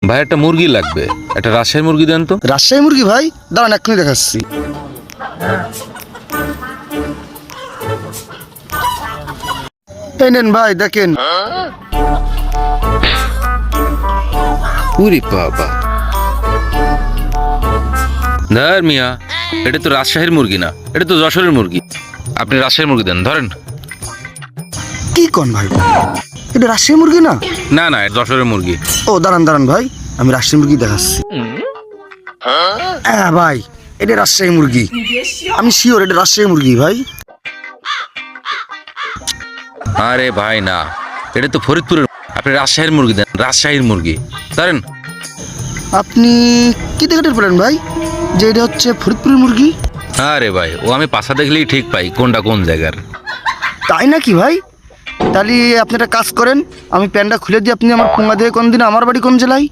ভাই একটা মুরগি লাগবে, একটা রাজশাহী মুরগি দেন তো। রাজশাহী মুরগি ভাই, দাঁড়ান এক্ষুনি দেখাচ্ছি। এই নেন ভাই দেখেন। উরি বাবা, ধর মিয়া, এটা তো রাজশাহীর মুরগি না, এটা তো যশোরের মুরগি। আপনি রাজশাহীর মুরগি দেন, ধরেন। কি কোন ভাই, এটা রাজশাহী মুরগি না? না না, এটা যশোরের মুরগি। ও দাঁড়ান দাঁড়ান ভাই, আমি রাজশাহী মুরগি দেখাচ্ছি। হ্যাঁ ভাই, এটা রাজশাহী মুরগি, আমি শিওর এটা রাজশাহী মুরগি ভাই। আরে ভাই না, এটা তো ফরিদপুরের। আপনি রাজশাহীর মুরগি দেন, রাজশাহীর মুরগি ধরেন। আপনি কি দেখে টের পেলেন ভাই যে এটা হচ্ছে ফরিদপুরের মুরগি? আরে ভাই, ও আমি পাছা দেখলেই ঠিক পাই কোনটা কোন জায়গার। তাই নাকি ভাই? তাহলে আপনি একটা কাজ করেন, আমি প্যান্টটা খুলে দিয়ে আপনি আমার পুঙ্গা দিয়ে কোন দিন আমার বাড়ি কোন জেলায়।